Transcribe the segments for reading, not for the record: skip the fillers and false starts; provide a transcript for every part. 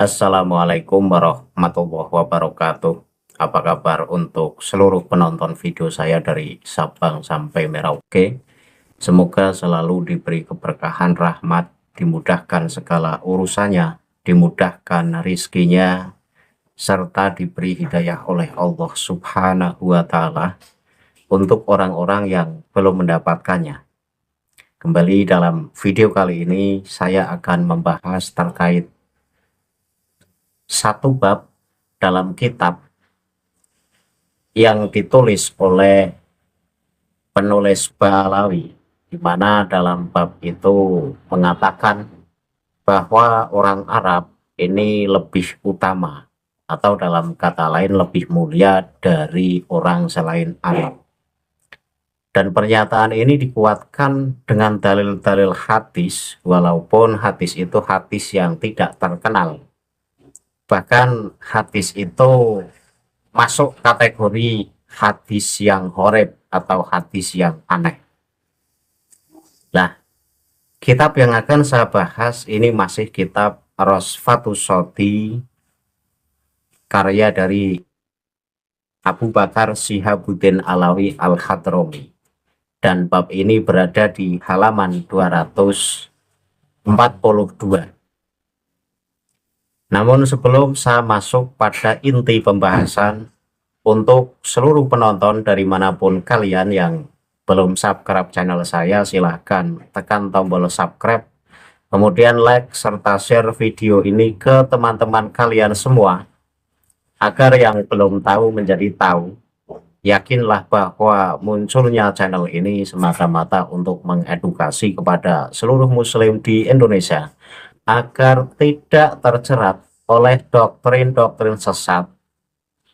Assalamualaikum warahmatullahi wabarakatuh. Apa kabar untuk seluruh penonton video saya dari Sabang sampai Merauke? Semoga selalu diberi keberkahan rahmat, dimudahkan segala urusannya, dimudahkan rizkinya, serta diberi hidayah oleh Allah Subhanahu wa Ta'ala untuk orang-orang yang belum mendapatkannya. Kembali dalam video kali ini, saya akan membahas terkait satu bab dalam kitab yang ditulis oleh penulis Ba'alawi, di mana dalam bab itu mengatakan bahwa orang Arab ini lebih utama, atau dalam kata lain lebih mulia dari orang selain Arab. Dan pernyataan ini dikuatkan dengan dalil-dalil hadis, walaupun hadis itu hadis yang tidak terkenal. Bahkan hadis itu masuk kategori hadis yang horeb atau hadis yang aneh. Nah, kitab yang akan saya bahas ini masih kitab Rosfatus Shoti, karya dari Abu Bakar Syihabuddin Alawi Al-Hadrami. Dan bab ini berada di halaman 242. Namun sebelum saya masuk pada inti pembahasan, untuk seluruh penonton dari manapun kalian yang belum subscribe channel saya, silahkan tekan tombol subscribe, kemudian like serta share video ini ke teman-teman kalian semua, agar yang belum tahu menjadi tahu. Yakinlah bahwa munculnya channel ini semata-mata untuk mengedukasi kepada seluruh muslim di Indonesia agar tidak terjerat oleh doktrin-doktrin sesat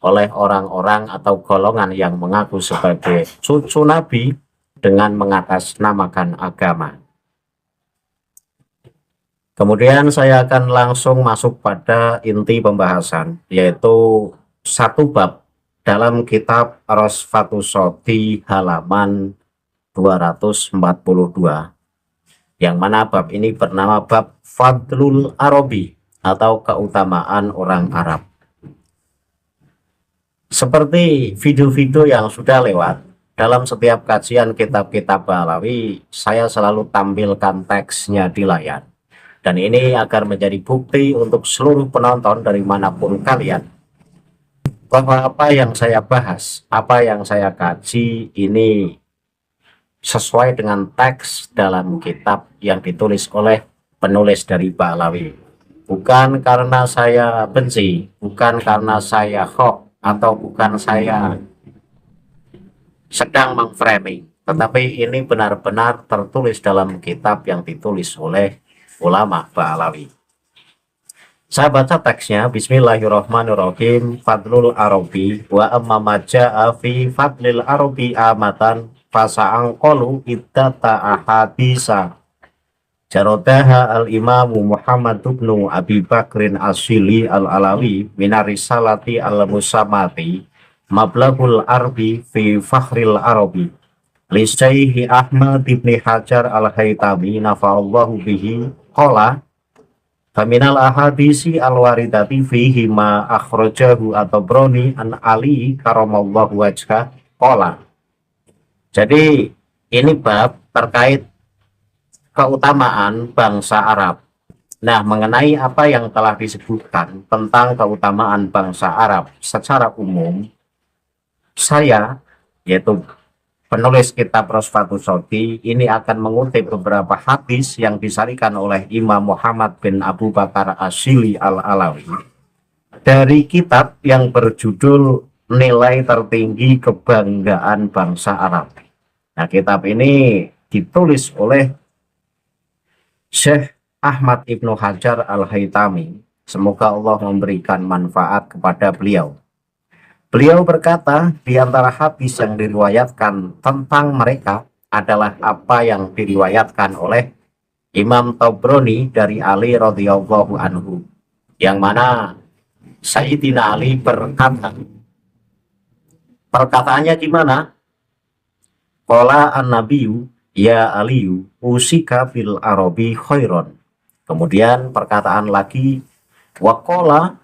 oleh orang-orang atau golongan yang mengaku sebagai cucu Nabi dengan mengatasnamakan agama. Kemudian saya akan langsung masuk pada inti pembahasan, yaitu satu bab dalam kitab Rosfatus Shoti halaman 242, yang mana bab ini bernama bab Fadlul Arabi atau keutamaan orang Arab. Seperti video-video yang sudah lewat, dalam setiap kajian kitab-kitab Ba'alawi, saya selalu tampilkan teksnya di layar. Dan ini agar menjadi bukti untuk seluruh penonton dari manapun kalian, bahwa apa yang saya bahas, apa yang saya kaji ini sesuai dengan teks dalam kitab yang ditulis oleh penulis dari Ba'alawi. Bukan karena saya benci, bukan karena saya hoax, atau bukan saya sedang mengframing, tetapi ini benar-benar tertulis dalam kitab yang ditulis oleh ulama Ba'alawi. Saya baca teksnya. Bismillahirrahmanirrahim. Fadlul Arabi wa amma maja'a fi fadlil Arabi amatan fasa'angqolu iddata ahadisa jarodaha al-imamu Muhammad ibnu Abi Bakrin Asili al-Alawi minarisalati al-musamati mablagul arbi fi fakhril arabi lisayhi Ahmad ibni Hajar al-Haytami nafa'allahu bihi qala faminal ahadisi al-waridati fihi ma akhrajahu atau broni an Ali karamallahu wajhah qala. Jadi ini bab terkait keutamaan bangsa Arab. Nah, mengenai apa yang telah disebutkan tentang keutamaan bangsa Arab secara umum, saya, yaitu penulis kitab Rosfatus Shoti, ini akan mengutip beberapa hadis yang disarikan oleh Imam Muhammad bin Abu Bakar Asili al-Alawi dari kitab yang berjudul Nilai Tertinggi Kebanggaan Bangsa Arab. Nah, kitab ini ditulis oleh Syekh Ahmad ibnu Hajar al-Haytami. Semoga Allah memberikan manfaat kepada beliau. Beliau berkata, di antara hadis yang diriwayatkan tentang mereka adalah apa yang diriwayatkan oleh Imam Tabrani dari Ali radhiyallahu anhu, yang mana Sayyidina Ali berkata, perkataannya gimana? Qala an-nabiyyu ya Aliyu usika fil arabi khairon. Kemudian perkataan lagi Wa qala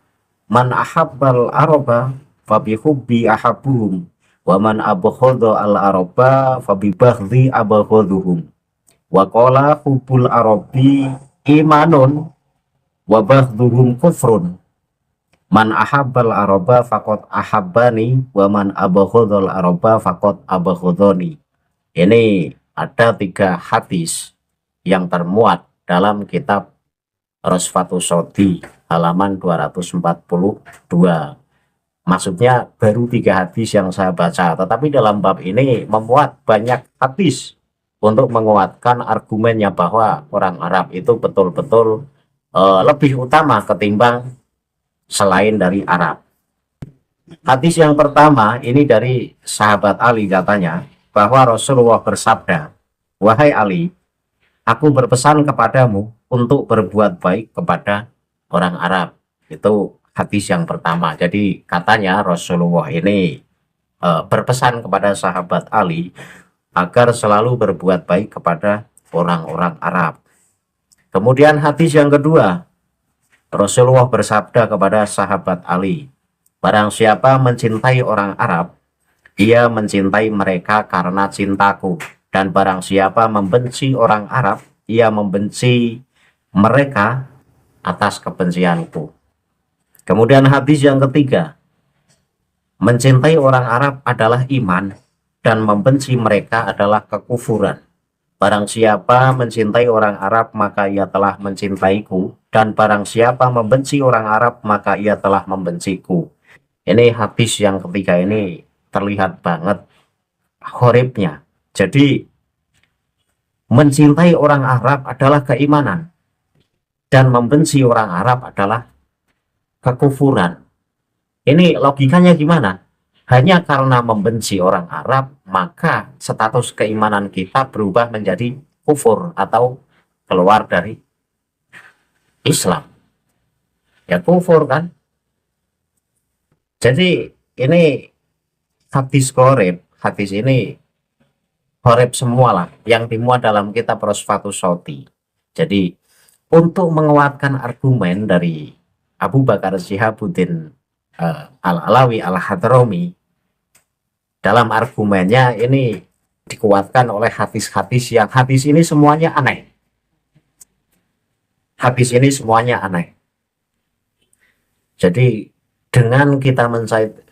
man ahabbal araba fabihubbi ahabbuhum wa man abghadha al araba fabibaghdhi abghaduhum. Wa qala hubbul arabi imanun wa baghdhuhum kufrun. Man ahabbal araba faqad ahabbani wa man abghadhal araba faqad abghadhani. Ini ada 3 hadis yang termuat dalam kitab Rosfatus Sodi halaman 242. Maksudnya baru 3 hadis yang saya baca, tetapi dalam bab ini memuat banyak hadis untuk menguatkan argumennya bahwa orang Arab itu betul-betul lebih utama ketimbang selain dari Arab. Hadis yang pertama ini dari sahabat Ali, katanya bahwa Rasulullah bersabda, "Wahai Ali, aku berpesan kepadamu untuk berbuat baik kepada orang Arab." Itu hadis yang pertama. Jadi katanya Rasulullah ini berpesan kepada sahabat Ali agar selalu berbuat baik kepada orang-orang Arab. Kemudian hadis yang kedua, Rasulullah bersabda kepada sahabat Ali, "Barang siapa mencintai orang Arab, ia mencintai mereka karena cintaku. Dan barang siapa membenci orang Arab, ia membenci mereka atas kebencianku." Kemudian hadis yang ketiga, mencintai orang Arab adalah iman dan membenci mereka adalah kekufuran. Barang siapa mencintai orang Arab, maka ia telah mencintaiku. Dan barang siapa membenci orang Arab, maka ia telah membenciku. Ini hadis yang ketiga ini terlihat banget horibnya. Jadi mencintai orang Arab adalah keimanan dan membenci orang Arab adalah kekufuran. Ini logikanya gimana? Hanya karena membenci orang Arab, maka status keimanan kita berubah menjadi kufur atau keluar dari Islam. Ya kufur kan? Jadi ini hadis korib, hadis ini korib semualah yang dimuat dalam kitab Rosfatus Sodi. Jadi untuk menguatkan argumen dari Abu Bakar Syihabuddin Al-Alawi Al-Hadrami, dalam argumennya ini dikuatkan oleh hadis-hadis yang hadis ini semuanya aneh. Hadis ini semuanya aneh. Jadi dengan kita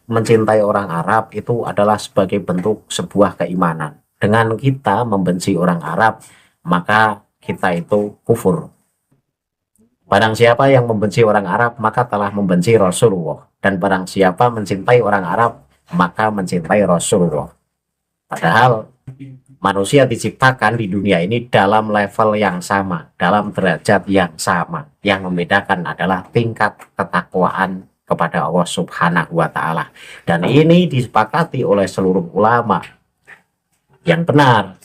mencintai orang Arab itu adalah sebagai bentuk sebuah keimanan. Dengan kita membenci orang Arab, maka kita itu kufur. Barang siapa yang membenci orang Arab, maka telah membenci Rasulullah. Dan barang siapa mencintai orang Arab, maka mencintai Rasulullah. Padahal manusia diciptakan di dunia ini dalam level yang sama, dalam derajat yang sama. Yang membedakan adalah tingkat ketakwaan kepada Allah Subhanahu wa Ta'ala. Dan ini disepakati oleh seluruh ulama yang benar,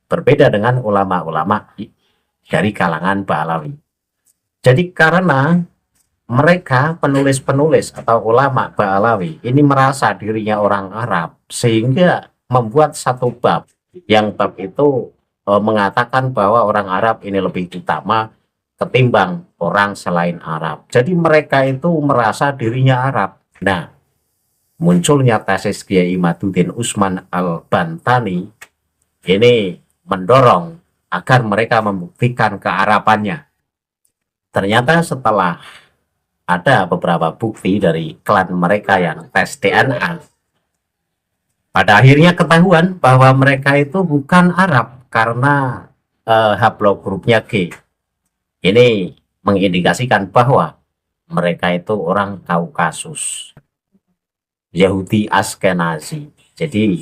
berbeda dengan ulama-ulama dari kalangan Ba'alawi. Jadi karena mereka penulis-penulis atau ulama Ba'alawi ini merasa dirinya orang Arab, sehingga membuat satu bab yang bab itu mengatakan bahwa orang Arab ini lebih utama ketimbang orang selain Arab. Jadi mereka itu merasa dirinya Arab. Nah, munculnya tesis Kiai Imaduddin Usman Al-Bantani ini mendorong agar mereka membuktikan kearabannya. Ternyata setelah ada beberapa bukti dari klan mereka yang tes DNA, pada akhirnya ketahuan bahwa mereka itu bukan Arab karena haplogrupnya G. Ini mengindikasikan bahwa mereka itu orang Kaukasus, Yahudi Askenazi. Jadi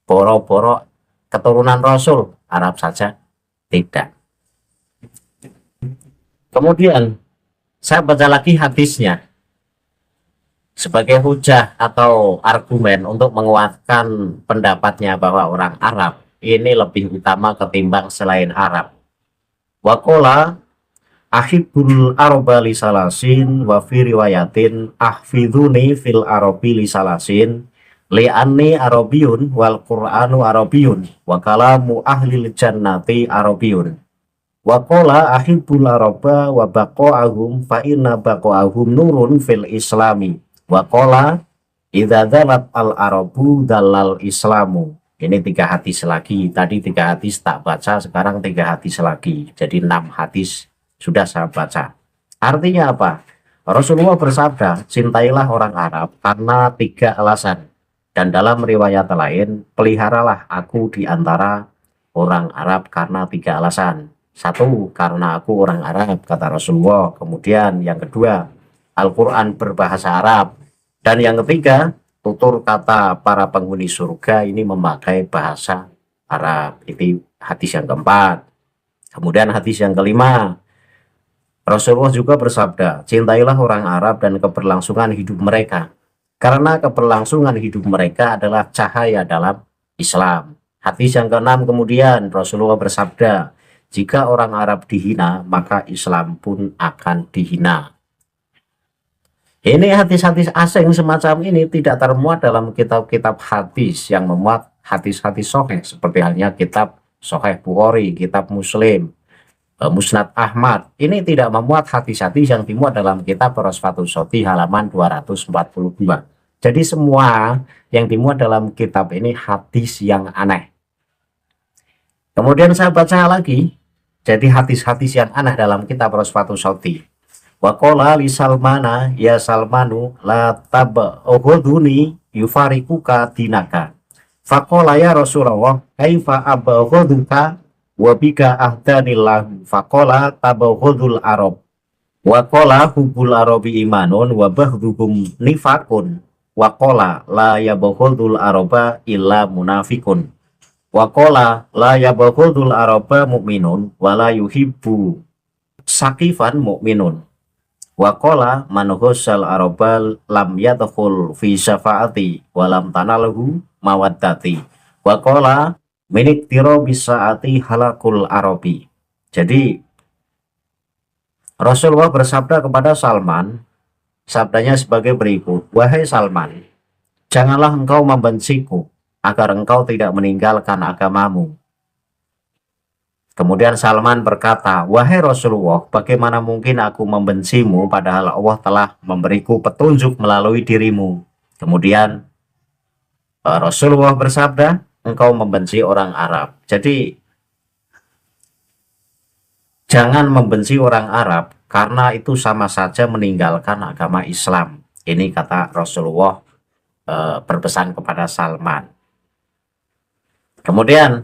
poro-poro keturunan Rasul, Arab saja tidak. Kemudian saya baca lagi hadisnya sebagai hujah atau argumen untuk menguatkan pendapatnya bahwa orang Arab ini lebih utama ketimbang selain Arab. Waqala ahibbul araba li salasin wa fi riwayatin ahfidhuni fil arabi li salasin li anni arabiyun wal qur'anu arabiyun wa kalamu ahlil jannati arabiyun Wa qala ahibbul araba wa baqa'ahum fa inna baqa'ahum nurun fil islami. Wa qala idza dalat al arabu dalal islamu. Ini 3 hadis lagi. Tadi 3 hadis tak baca, sekarang 3 hadis lagi. Jadi 6 hadis sudah saya baca. Artinya apa? Rasulullah bersabda, cintailah orang Arab karena 3 alasan. Dan dalam riwayat lain, peliharalah aku di antara orang Arab karena 3 alasan. Satu, karena aku orang Arab, kata Rasulullah. Kemudian yang kedua, Al-Quran berbahasa Arab. Dan yang ketiga, tutur kata para penghuni surga ini memakai bahasa Arab. Itu hadis yang keempat. Kemudian hadis yang kelima, Rasulullah juga bersabda, cintailah orang Arab dan keberlangsungan hidup mereka. Karena keberlangsungan hidup mereka adalah cahaya dalam Islam. Hadis yang keenam kemudian Rasulullah bersabda, jika orang Arab dihina, maka Islam pun akan dihina. Ini hadis-hadis asing semacam ini tidak termuat dalam kitab-kitab hadis yang memuat hadis-hadis sahih seperti halnya kitab Sahih Bukhari, kitab Muslim, Musnad Ahmad. Ini tidak memuat hadis-hadis yang dimuat dalam kitab Rosfatus Shoti halaman 242. Jadi semua yang dimuat dalam kitab ini hadis yang aneh. Kemudian saya baca lagi, jadi hadis-hadis yang aneh dalam kitab Rosfatus Shoti. Wa qala li Salmana ya Salmanu la tabghuduni yufarikuka dinaka. Faqala ya Rasulullah kaifa abghuduka wa bika ahdanillahu. Faqala tabghudul arab. Wa qala hubul arabi imanun wa baghduhum nifakun. Wa qala la yabghudul araba illa munafikun. Wa qala la yabghudul araba mu'minun wa la yuhibbu sakifan mu'minun. Wa qala man ghassal arabal lam yadkhul fi syafaati wa lam tanalhu mawaddati. Wa qala min iktira bisaati halakul arabi. Jadi Rasulullah bersabda kepada Salman, sabdanya sebagai berikut, wahai Salman, janganlah engkau membenciku agar engkau tidak meninggalkan agamamu. Kemudian Salman berkata, wahai Rasulullah, bagaimana mungkin aku membencimu padahal Allah telah memberiku petunjuk melalui dirimu. Kemudian Rasulullah bersabda, engkau membenci orang Arab. Jadi jangan membenci orang Arab karena itu sama saja meninggalkan agama Islam. Ini kata Rasulullah berpesan kepada Salman. Kemudian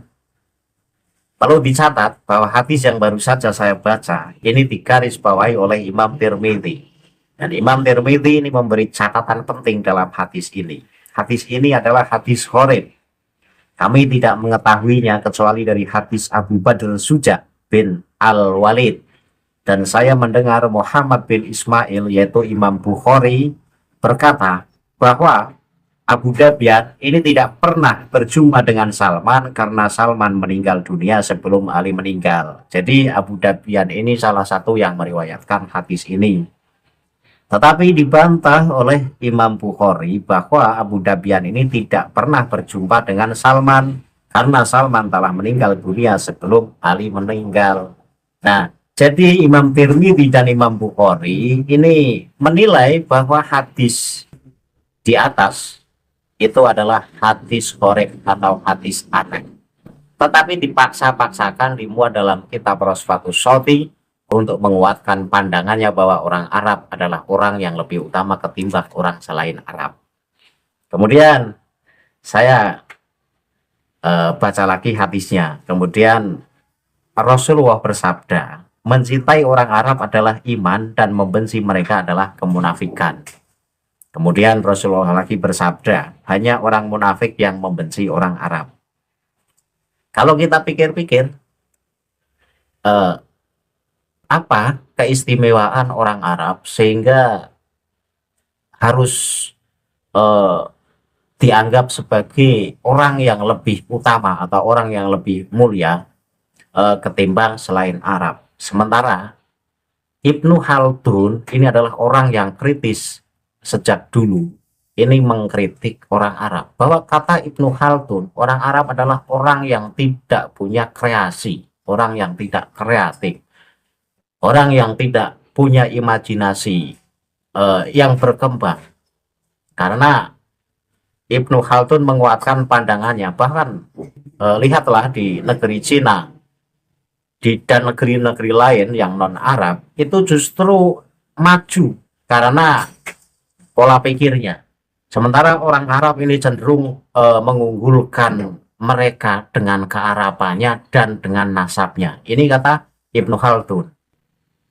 perlu dicatat bahwa hadis yang baru saja saya baca ini digarisbawahi oleh Imam Tirmidzi. Dan Imam Tirmidzi ini memberi catatan penting dalam hadis ini. Hadis ini adalah hadis gharib. Kami tidak mengetahuinya kecuali dari hadis Abu Badr Suja bin Al-Walid. Dan saya mendengar Muhammad bin Ismail yaitu Imam Bukhari berkata bahwa Abu Dabyan ini tidak pernah berjumpa dengan Salman karena Salman meninggal dunia sebelum Ali meninggal. Jadi Abu Dabyan ini salah satu yang meriwayatkan hadis ini. Tetapi dibantah oleh Imam Bukhari bahwa Abu Dabyan ini tidak pernah berjumpa dengan Salman karena Salman telah meninggal dunia sebelum Ali meninggal. Nah, jadi Imam Tirmidzi dan Imam Bukhari ini menilai bahwa hadis di atas itu adalah hadis korek atau hadis aneh. Tetapi dipaksa-paksakan dimuat dalam kitab Rosfatus Shoti untuk menguatkan pandangannya bahwa orang Arab adalah orang yang lebih utama ketimbang orang selain Arab. Kemudian saya baca lagi hadisnya. Kemudian Rasulullah bersabda, mencintai orang Arab adalah iman dan membenci mereka adalah kemunafikan. Kemudian Rasulullah lagi bersabda, hanya orang munafik yang membenci orang Arab. Kalau kita pikir-pikir, apa keistimewaan orang Arab sehingga harus dianggap sebagai orang yang lebih utama atau orang yang lebih mulia ketimbang selain Arab. Sementara Ibnu Khaldun ini adalah orang yang kritis sejak dulu. Ini mengkritik orang Arab bahwa kata Ibnu Khaldun, orang Arab adalah orang yang tidak punya kreasi, orang yang tidak kreatif, orang yang tidak punya imajinasi yang berkembang. Karena Ibnu Khaldun menguatkan pandangannya, bahkan lihatlah di negeri Cina dan negeri-negeri lain yang non-Arab itu justru maju karena pola pikirnya. Sementara orang Arab ini cenderung mengunggulkan mereka dengan kearapannya dan dengan nasabnya. Ini kata Ibnu Khaldun.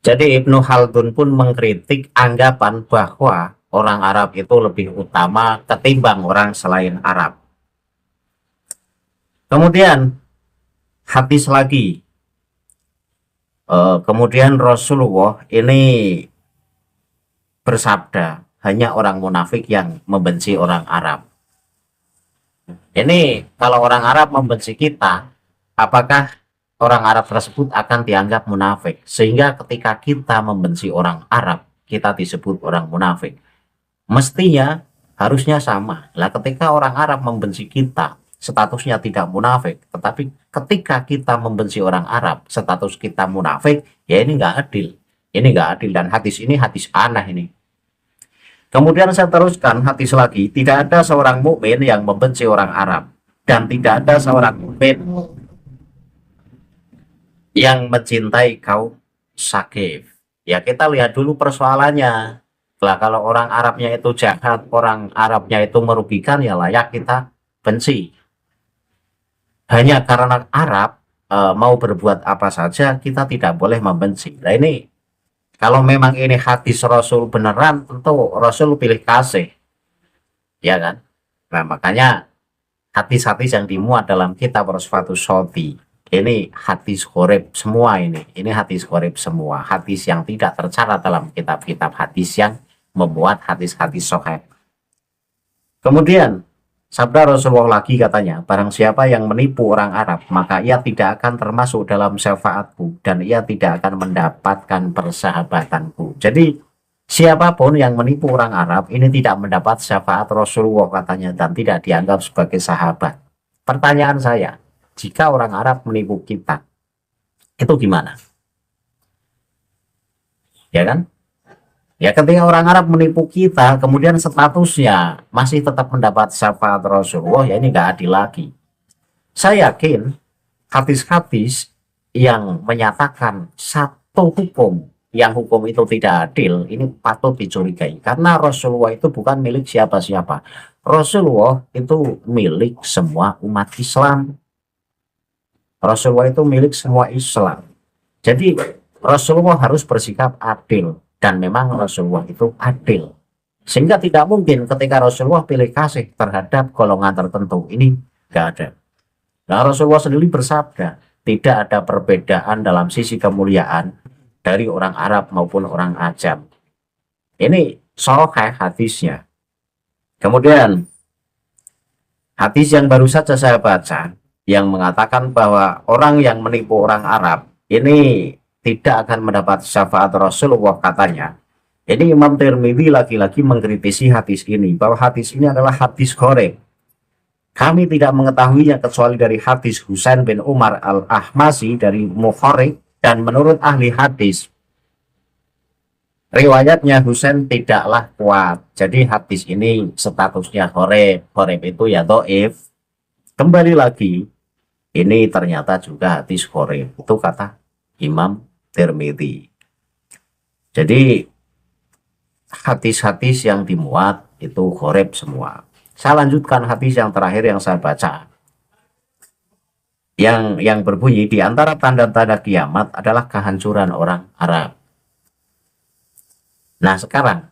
Jadi Ibnu Khaldun pun mengkritik anggapan bahwa orang Arab itu lebih utama ketimbang orang selain Arab. Kemudian hadis lagi. Kemudian Rasulullah ini bersabda, hanya orang munafik yang membenci orang Arab. Ini kalau orang Arab membenci kita, apakah orang Arab tersebut akan dianggap munafik? Sehingga ketika kita membenci orang Arab, kita disebut orang munafik. Mestinya harusnya sama. Lah ketika orang Arab membenci kita, statusnya tidak munafik. Tetapi ketika kita membenci orang Arab, status kita munafik, ya ini nggak adil. Ini nggak adil, dan hadis ini hadis aneh ini. Kemudian saya teruskan hadis lagi, tidak ada seorang mukmin yang membenci orang Arab, dan tidak ada seorang mukmin yang mencintai kaum Sakif. Ya kita lihat dulu persoalannya. Lah kalau orang Arabnya itu jahat, orang Arabnya itu merugikan, ya layak kita benci. Hanya karena Arab mau berbuat apa saja, kita tidak boleh membenci. Nah ini kalau memang ini hadis Rasul beneran, tentu Rasul pilih kasih, ya kan? Nah makanya hadis-hadis yang dimuat dalam kitab Rosfatus Shoti, ini hadis gharib semua ini hadis gharib semua, hadis yang tidak tercatat dalam kitab-kitab hadis yang membuat hadis-hadis sahih. Kemudian sabda Rasulullah lagi katanya, barang siapa yang menipu orang Arab, maka ia tidak akan termasuk dalam syafaatku, dan ia tidak akan mendapatkan persahabatanku. Jadi siapapun yang menipu orang Arab ini tidak mendapat syafaat Rasulullah katanya, dan tidak dianggap sebagai sahabat. Pertanyaan saya, jika orang Arab menipu kita, itu gimana? Ya kan? Ya ketika orang Arab menipu kita, kemudian statusnya masih tetap mendapat syafaat Rasulullah, ya ini nggak adil lagi. Saya yakin hadis-hadis yang menyatakan satu hukum, yang hukum itu tidak adil, ini patut dicurigai. Karena Rasulullah itu bukan milik siapa-siapa. Rasulullah itu milik semua umat Islam. Rasulullah itu milik semua Islam. Jadi Rasulullah harus bersikap adil. Dan memang Rasulullah itu adil. Sehingga tidak mungkin ketika Rasulullah pilih kasih terhadap golongan tertentu. Ini tidak ada. Nah Rasulullah sendiri bersabda, tidak ada perbedaan dalam sisi kemuliaan dari orang Arab maupun orang Ajam. Ini sahih hadisnya. Kemudian hadis yang baru saja saya baca, yang mengatakan bahwa orang yang menipu orang Arab ini tidak akan mendapat syafaat Rasulullah katanya. Jadi Imam Tirmidzi lagi-lagi mengkritisi hadis ini, bahwa hadis ini adalah hadis gharib. Kami tidak mengetahuinya kecuali dari hadis Husain bin Umar al-Ahmasi dari Mukharrik, dan menurut ahli hadis riwayatnya Husain tidaklah kuat. Jadi hadis ini statusnya gharib. Gharib itu ya dhaif. Kembali lagi, ini ternyata juga hadis gharib. Itu kata Imam Tirmidzi. Jadi hadis-hadis yang dimuat itu gharib semua. Saya lanjutkan hadis yang terakhir yang saya baca. Yang berbunyi, di antara tanda-tanda kiamat adalah kehancuran orang Arab. Nah sekarang,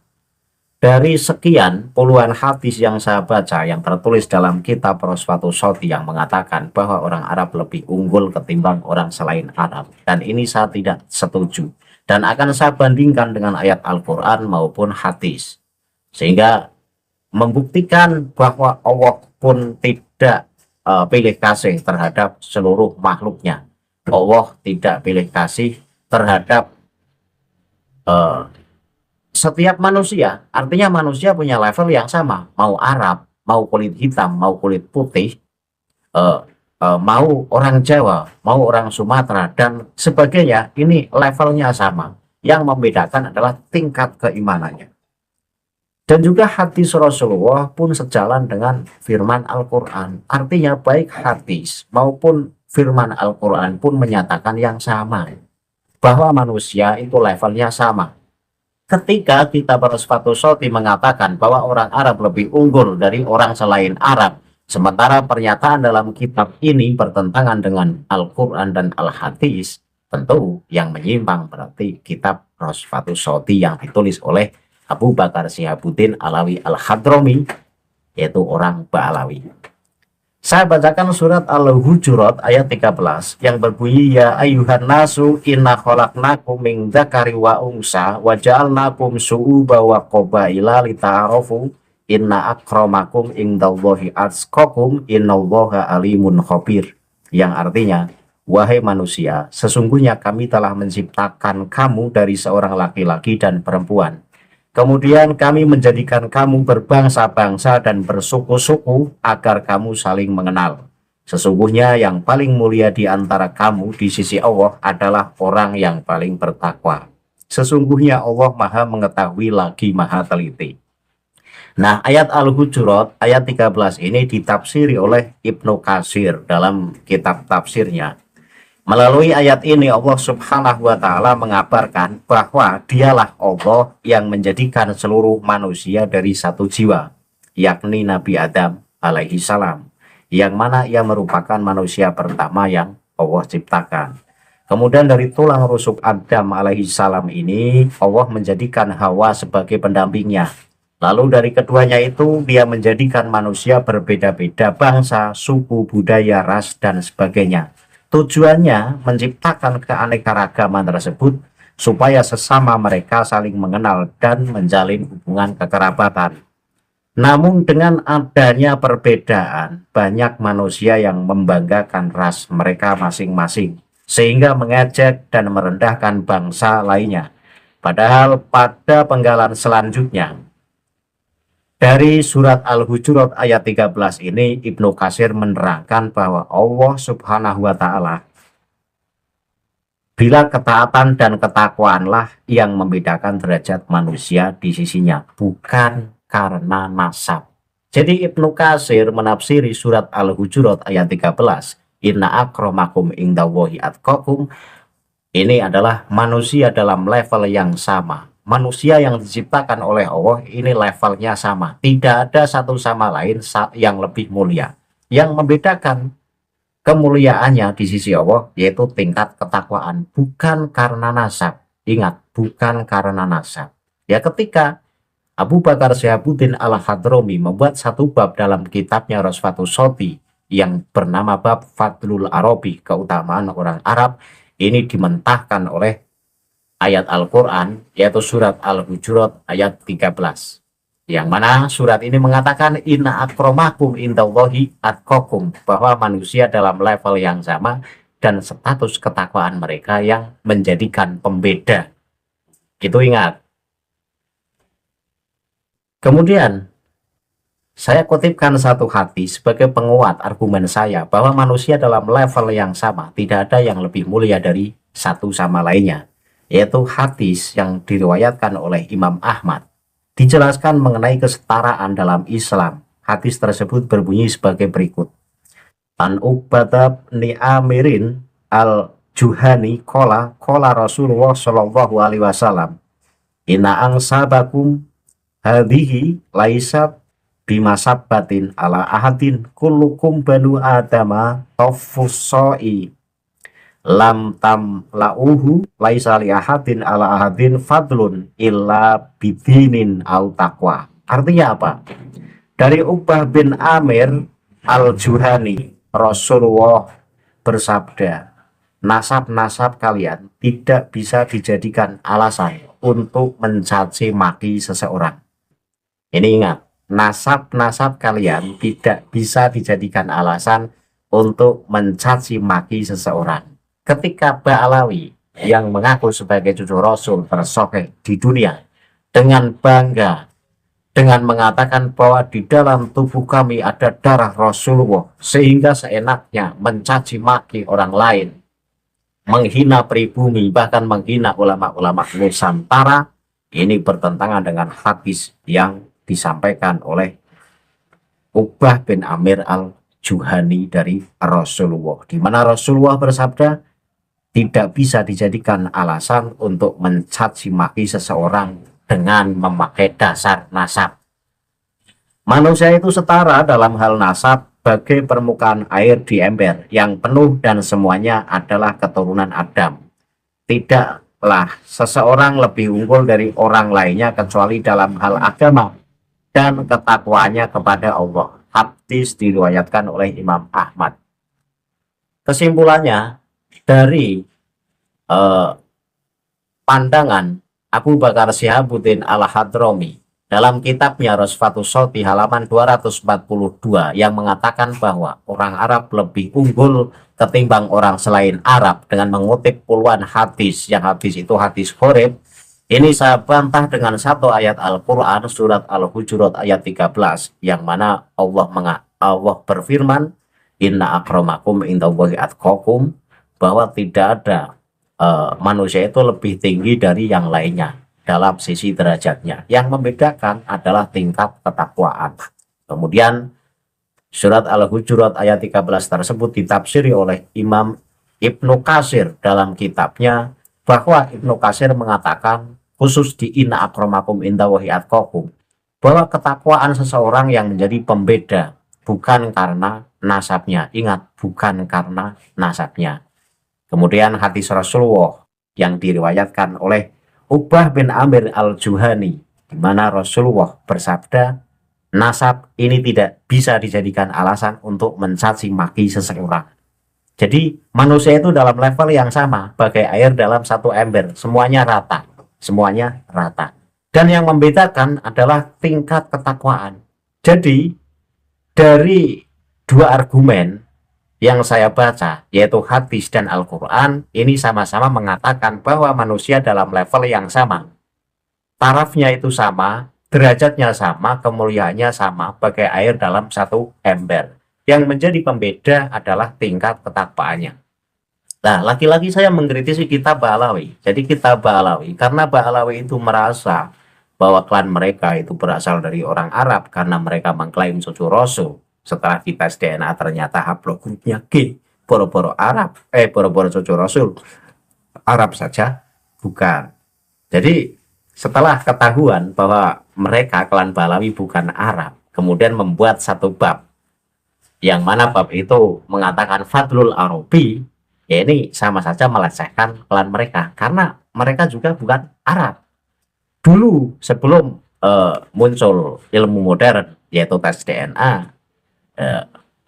dari sekian puluhan hadis yang saya baca yang tertulis dalam kitab Rosfatus Shoti yang mengatakan bahwa orang Arab lebih unggul ketimbang orang selain Arab, dan ini saya tidak setuju, dan akan saya bandingkan dengan ayat Al-Quran maupun hadis, sehingga membuktikan bahwa Allah pun tidak pilih kasih terhadap seluruh makhluknya. Allah tidak pilih kasih terhadap setiap manusia. Artinya manusia punya level yang sama, mau Arab, mau kulit hitam, mau kulit putih, mau orang Jawa, mau orang Sumatera dan sebagainya, ini levelnya sama. Yang membedakan adalah tingkat keimanannya. Dan juga hadis Rasulullah pun sejalan dengan firman Al-Quran. Artinya baik hadis maupun firman Al-Quran pun menyatakan yang sama. Bahwa manusia itu levelnya sama. Ketika kita bersepatu soti mengatakan bahwa orang Arab lebih unggul dari orang selain Arab, sementara pernyataan dalam kitab ini bertentangan dengan Al-Quran dan Al-Hadis, tentu yang menyimpang berarti kitab Rosfatus Soti yang ditulis oleh Abu Bakar Syihabuddin Alawi Al-Hadrami, yaitu orang Ba'alawi. Saya bacakan surat Al-Hujurat ayat 13 yang berbunyi, ya ayyuhan nasu inna khalaqnakum min dzakari wa unsa wa ja'alnakum syu'uba wa qabaila lita'arafu inna akramakum indallahi atqakum innallaha alimun khabir. Yang artinya, wahai manusia, sesungguhnya kami telah menciptakan kamu dari seorang laki-laki dan perempuan. Kemudian kami menjadikan kamu berbangsa-bangsa dan bersuku-suku agar kamu saling mengenal. Sesungguhnya yang paling mulia di antara kamu di sisi Allah adalah orang yang paling bertakwa. Sesungguhnya Allah Maha mengetahui lagi Maha teliti. Nah, ayat Al-Hujurat ayat 13 ini ditafsiri oleh Ibnu Katsir dalam kitab tafsirnya. Melalui ayat ini Allah Subhanahu wa Ta'ala mengabarkan bahwa dialah Allah yang menjadikan seluruh manusia dari satu jiwa, yakni Nabi Adam alaihi salam, yang mana ia merupakan manusia pertama yang Allah ciptakan. Kemudian dari tulang rusuk Adam alaihi salam ini Allah menjadikan Hawa sebagai pendampingnya. Lalu dari keduanya itu dia menjadikan manusia berbeda-beda bangsa, suku, budaya, ras, dan sebagainya. Tujuannya menciptakan keanekaragaman tersebut supaya sesama mereka saling mengenal dan menjalin hubungan kekerabatan. Namun dengan adanya perbedaan, banyak manusia yang membanggakan ras mereka masing-masing, sehingga mengejek dan merendahkan bangsa lainnya. Padahal pada penggalan selanjutnya, dari surat Al-Hujurat ayat 13 ini Ibnu Katsir menerangkan bahwa Allah Subhanahu wa Ta'ala, bila ketaatan dan ketakwaanlah yang membedakan derajat manusia di sisinya, bukan karena nasab. Jadi Ibnu Katsir menafsiri surat Al-Hujurat ayat 13, inna akramakum indallahi atqakum, ini adalah manusia dalam level yang sama. Manusia yang diciptakan oleh Allah ini levelnya sama. Tidak ada satu sama lain yang lebih mulia. Yang membedakan kemuliaannya di sisi Allah yaitu tingkat ketakwaan. Bukan karena nasab. Ingat, bukan karena nasab. Ya, ketika Abu Bakar Syihabuddin Al-Hadrami membuat satu bab dalam kitabnya Rosfatus Soti yang bernama bab Fadlul Arabi, keutamaan orang Arab, ini dimentahkan oleh ayat Al-Quran, yaitu surat Al-Hujurat ayat 13. Yang mana surat ini mengatakan inna akramakum indallahi atqakum, bahwa manusia dalam level yang sama dan status ketakwaan mereka yang menjadikan pembeda. Itu ingat. Kemudian saya kutipkan satu hadis sebagai penguat argumen saya bahwa manusia dalam level yang sama, tidak ada yang lebih mulia dari satu sama lainnya. Yaitu hadis yang diriwayatkan oleh Imam Ahmad. Dijelaskan mengenai kesetaraan dalam Islam. Hadis tersebut berbunyi sebagai berikut. An Ubadah bin Amirin al-Juhani kola Rasulullah Shallallahu alaihi wasallam, inna angsabakum hadhihi laisat bimasabbatin ala ahadin kullukum banu adama tafusoi lam tam lauhu laisa li ahadin ala ahadin fadlun illa bidinin au taqwa. Artinya apa? Dari Uqbah bin Amir al-Juhani, Rasulullah bersabda, nasab-nasab kalian tidak bisa dijadikan alasan untuk mencaci maki seseorang. Ini ingat, nasab-nasab kalian tidak bisa dijadikan alasan untuk mencaci maki seseorang. Ketika Ba'alawi yang mengaku sebagai cucu Rasul tersoheh di dunia dengan bangga dengan mengatakan bahwa di dalam tubuh kami ada darah Rasulullah, sehingga seenaknya mencaci maki orang lain, menghina pribumi, bahkan menghina ulama-ulama Nusantara. Ini bertentangan dengan hadis yang disampaikan oleh Uqbah bin Amir al-Juhani dari Rasulullah, di mana Rasulullah bersabda, tidak bisa dijadikan alasan untuk mencaci maki seseorang dengan memakai dasar nasab. Manusia itu setara dalam hal nasab bagai permukaan air di ember yang penuh dan semuanya adalah keturunan Adam. Tidaklah seseorang lebih unggul dari orang lainnya kecuali dalam hal agama dan ketakwaannya kepada Allah. Hadis diriwayatkan oleh Imam Ahmad. Kesimpulannya, dari pandangan Abu Bakar Syihabuddin Al-Hadrami dalam kitabnya Rosfatus Shoti halaman 242 yang mengatakan bahwa orang Arab lebih unggul ketimbang orang selain Arab dengan mengutip puluhan hadis, yang hadis itu hadis gharib. Ini saya bantah dengan satu ayat Al-Quran surat Al-Hujurat ayat 13 yang mana Allah berfirman, inna akramakum indallahi atqakum, bahwa tidak ada manusia itu lebih tinggi dari yang lainnya dalam sisi derajatnya. Yang membedakan adalah tingkat ketakwaan. Kemudian surat Al-Hujurat ayat 13 tersebut ditafsiri oleh Imam Ibnu Katsir dalam kitabnya, bahwa Ibnu Katsir mengatakan khusus di inna akramakum indallahi atqakum, bahwa ketakwaan seseorang yang menjadi pembeda bukan karena nasabnya. Ingat, bukan karena nasabnya. Kemudian hadis Rasulullah yang diriwayatkan oleh Uqbah bin Amir al-Juhani, di mana Rasulullah bersabda, nasab ini tidak bisa dijadikan alasan untuk mencaci maki seseorang. Jadi manusia itu dalam level yang sama, bagai air dalam satu ember, semuanya rata. Semuanya rata. Dan yang membedakan adalah tingkat ketakwaan. Jadi dari dua argumen yang saya baca, yaitu hadis dan Al-Quran, ini sama-sama mengatakan bahwa manusia dalam level yang sama. Tarafnya itu sama, derajatnya sama, kemuliaannya sama, bagai air dalam satu ember. Yang menjadi pembeda adalah tingkat ketakwaannya. Nah, lagi-lagi saya mengkritisi kitab Ba'alawi. Jadi kitab Ba'alawi, karena Ba'alawi itu merasa bahwa klan mereka itu berasal dari orang Arab karena mereka mengklaim cucu Rasul. Setelah dites DNA ternyata haplogrupnya G, boro-boro Arab, boro-boro cucu Rasul Arab saja bukan. Jadi setelah ketahuan bahwa mereka klan Ba'alawi bukan Arab, kemudian membuat satu bab yang mana bab itu mengatakan Fadlul Arabi. Ya, ini sama saja melecehkan klan mereka karena mereka juga bukan Arab. Dulu sebelum muncul ilmu modern yaitu tes DNA,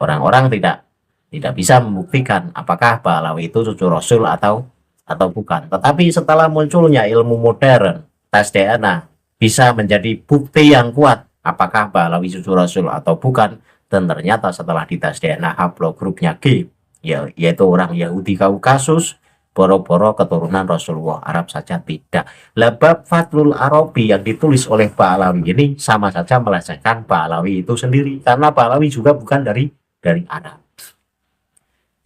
orang-orang tidak bisa membuktikan apakah Ba'alawi itu cucu Rasul atau bukan. Tetapi setelah munculnya ilmu modern, tes DNA bisa menjadi bukti yang kuat apakah Ba'alawi cucu Rasul atau bukan. Dan ternyata setelah dites DNA haplogrupnya G, yaitu orang Yahudi Kaukasus, boro-boro keturunan Rasulullah Arab saja tidak. Bab Fadlul Arabi yang ditulis oleh Ba'alawi ini sama saja melecehkan Ba'alawi itu sendiri, karena Ba'alawi juga bukan dari Arab.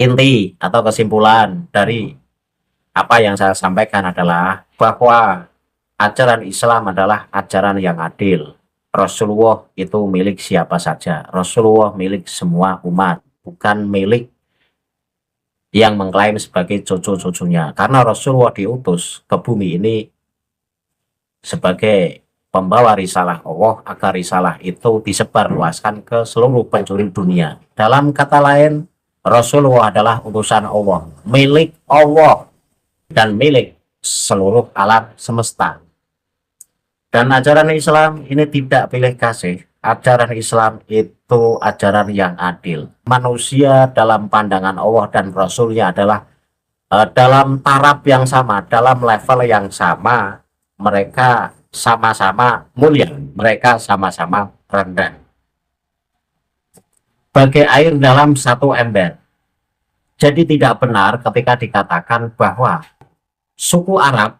Inti atau kesimpulan dari apa yang saya sampaikan adalah bahwa ajaran Islam adalah ajaran yang adil. Rasulullah itu milik siapa saja. Rasulullah milik semua umat, bukan milik yang mengklaim sebagai cucu-cucunya. Karena Rasulullah diutus ke bumi ini sebagai pembawa risalah Allah agar risalah itu disebarluaskan ke seluruh penjuru dunia. Dalam kata lain, Rasulullah adalah utusan Allah, milik Allah dan milik seluruh alam semesta. Dan ajaran Islam ini tidak pilih kasih. Ajaran Islam itu ajaran yang adil. Manusia dalam pandangan Allah dan Rasulnya adalah dalam taraf yang sama, dalam level yang sama. Mereka sama-sama mulia, mereka sama-sama rendah. Bagai air dalam satu ember. Jadi tidak benar ketika dikatakan bahwa suku Arab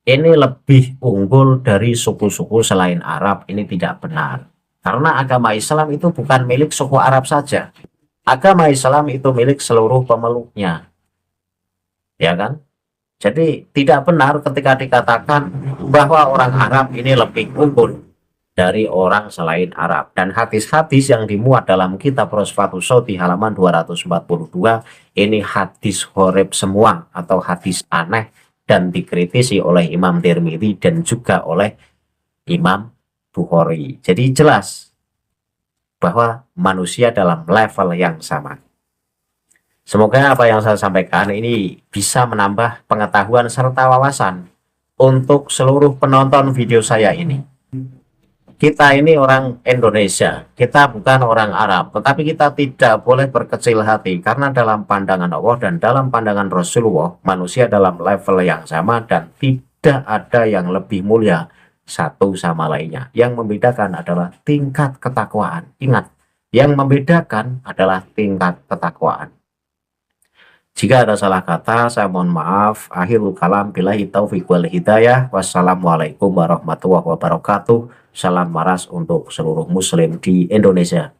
ini lebih unggul dari suku-suku selain Arab. Ini tidak benar. Karena agama Islam itu bukan milik suku Arab saja. Agama Islam itu milik seluruh pemeluknya. Ya kan? Jadi tidak benar ketika dikatakan bahwa orang Arab ini lebih unggul dari orang selain Arab. Dan hadis-hadis yang dimuat dalam kitab Rosfatus Shoti halaman 242 ini hadis horeb semua atau hadis aneh dan dikritisi oleh Imam Tirmidzi dan juga oleh Imam Bukhari. Jadi jelas bahwa manusia dalam level yang sama. Semoga apa yang saya sampaikan ini bisa menambah pengetahuan serta wawasan untuk seluruh penonton video saya ini. Kita ini orang Indonesia, kita bukan orang Arab, tetapi kita tidak boleh berkecil hati karena dalam pandangan Allah dan dalam pandangan Rasulullah, manusia dalam level yang sama dan tidak ada yang lebih mulia satu sama lainnya. Yang membedakan adalah tingkat ketakwaan. Ingat, yang membedakan adalah tingkat ketakwaan. Jika ada salah kata, saya mohon maaf. Akhirul kalam, billahi taufiq wal hidayah. Wassalamualaikum warahmatullahi wabarakatuh. Salam waras untuk seluruh muslim di Indonesia.